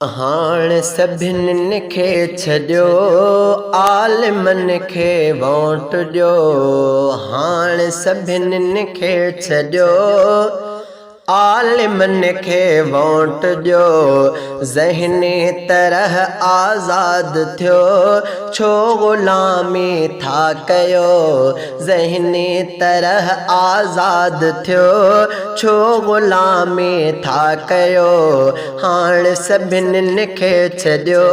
हाण सभिनीनि खे छॾियो, आलिमनि खे वोट ॾियो। हाण सभिनीनि खे छॾियो, आलिमनि खे वोट ॾियो। ज़हनी तरह आज़ाद थियो, छो ग़ुलामी था कयो। ज़हनी तरह आज़ाद थियो, छो ग़ुलामी था कयो। हाण सभिनीनि खे छॾियो,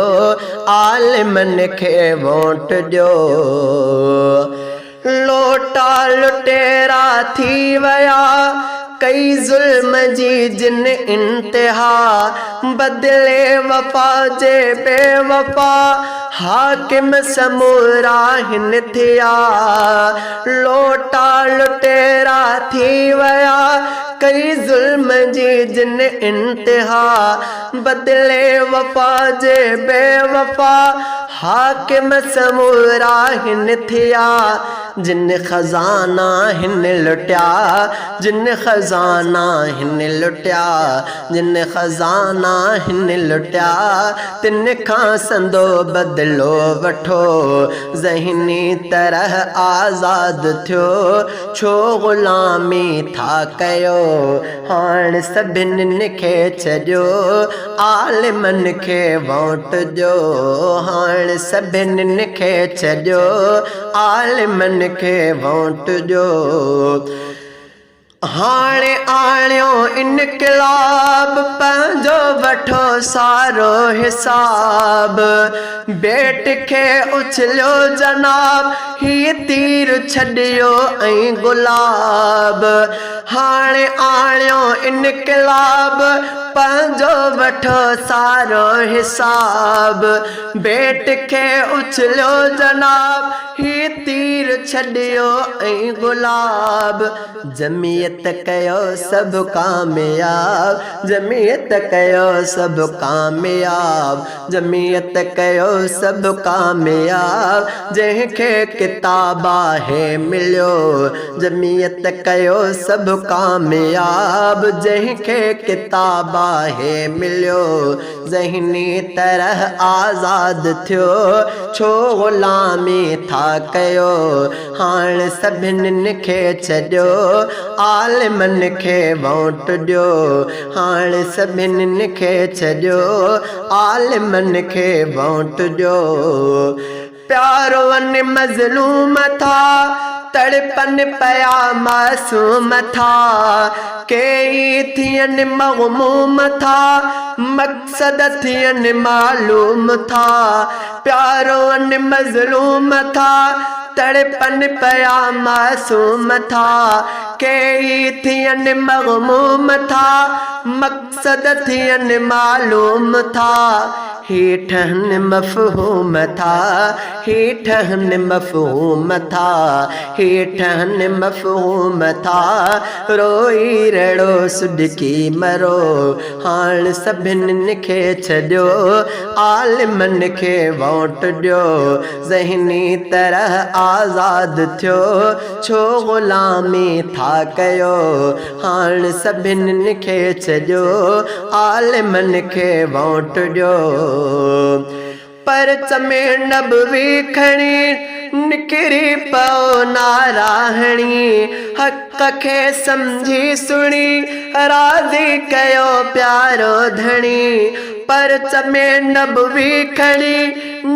आलिमनि खे वोट ॾियो। लोटा लुटेरा थी विया, कई ज़ुल्म जी जिन इंतिहा। बदिले वफ़ा जे बेवफ़ा, हाकिम समूरा हिन थिया। लोटा लुटेरा थी विया, कई ज़ुल्म जी जिन इंतिहा। बदिले वफ़ा जे बेवफ़ा, हाकिम समूरा हिन थिया। जिन खजाना हिन लुटिया, जिन खजाना हिन लुटिया, जिन खजाना हिन लुटिया। तिन खां संदो बदलो वठो, ज़हनी तरह आज़ाद थियो, छो ग़ुलामी था कयो। हाण सभिनीनि खे छॾियो, आलिमनि खे वोट ॾियो। हाण सभिनीनि खे छॾियो, आलिमनि खे वोट ॾियो। हाणे आणियो इनक़लाब, पंहिंजो वठो सारो हिसाब। बेट खे उछलियो जनाब, हीअ तीर छॾियो ऐं गुलाब। हाणे आणियो इनक़लाब, पंहिंजो वठो सारो हिसाब। बेट खे उछलियो जनाब, हीअ तीर छॾियो ऐं गुलाब। जमीयत कयो सभु कामयाब, जमीयत कयो सभु कामयाब। जमीयत कयो सभु कामयाब, जंहिंखे किताब आहे मिलियो। जमीयत कयो सभु कामयाब, जंहिंखे किताब आहे मिलियो। ज़हनी तरह आज़ाद थियो, छो ग़ुलामी था कयो। हाण सभिनीनि खे छॾियो, आलिमनि खे वोट ॾियो। हाण सभिनीनि खे छॾियो, आलिमनि खे वोट ॾियो। प्यारो वञ मज़लूम था, तड़पन पया मासूम था। कई थियनि मग़मूम था, मक़सद थियनि मालूम था। प्यारो वञ मज़लूम था, तड़पन पया मासूम था। कई थियनि मग़मूम था, मक़सद थियनि मालूम था। ठहन मफ़हूम था, ठहन मफ़हूम था, ठहन मफ़हूम था। रोई रड़ो सुडकी मरो, हाण सभिनीनि खे छॾियो, आलिमनि खे वोट ॾियो। ज़हनी तरह आज़ाद थियो, छो ग़ुलामी था कयो। हाण सभिनीनि खे छॾियो, आलिमनि खे वोट ॾियो। परच में नबवी खणी निकिरी पओ नाराहणी। हक़ खे सम्झी सुणी, राज़ी कयो प्यारो धणी। परच में नबवी खणी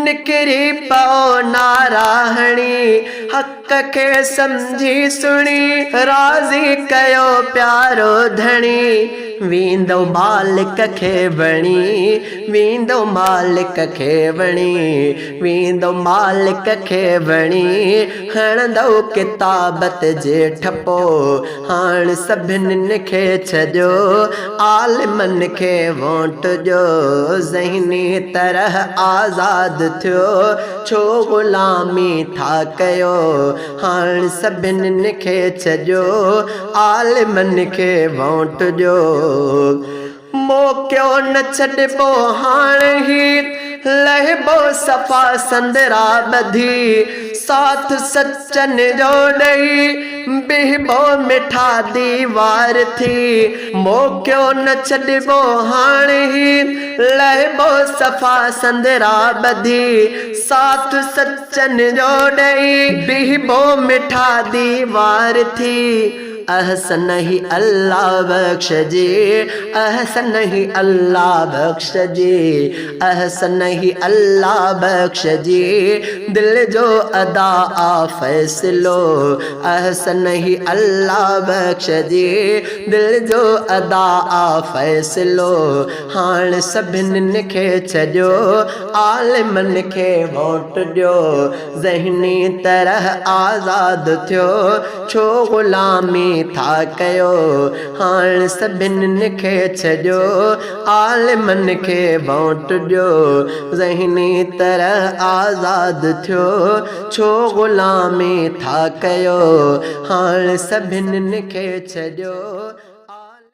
निकिरी पओ नाराहणी। हक़ खे सम्झी सुणी, राज़ी कयो प्यारो धणी। वेंदो मालिक खे वणी, वेंदो मालिक खे वणी, वेंदो मालिक खे वणी। हणंदो किताबत जे ठपो, हाण सभिनीनि खे छॾियो, आलिमनि खे वोट ॾियो। ज़हनी तरह आज़ाद थियो, छो ग़ुलामी था कयो। हाण सभिनीनि खे छॾियो, आलिमनि खे वोट ॾियो। मोकियो न छॾिबो हाणे ही, लहिबो सफ़ा संदरा ॿधी। साथ सचन जो ॾेई बिहबो मिठा दीवार थी मोकियो न छॾिबो हाणे ही लहबो सफ़ा संदरा ॿधी साथ सचन जो ॾेई बिहबो मिठा दीवार थी अहसन ही अल्लाह बख्श जे अहसन ही अल्लाह बख्श जे अहसन ही अल्लाह बख्श जे दिल जो अदा आ फैसलो अहसन ही अल्लाह बख्श जे दिल जो अदा आ फैसलो हाण सभिनी खे छॾियो आलिमन खे वोट ॾियो ज़हनी तरह आज़ाद थियो छो ग़ुलामी था कयो हाण सभिनी खे छॾियो आलिमन खे वोट ॾियो ज़हनी तरह आज़ाद थियो छो ग़ुलामी था कयो हाण सभिनी खे छॾियो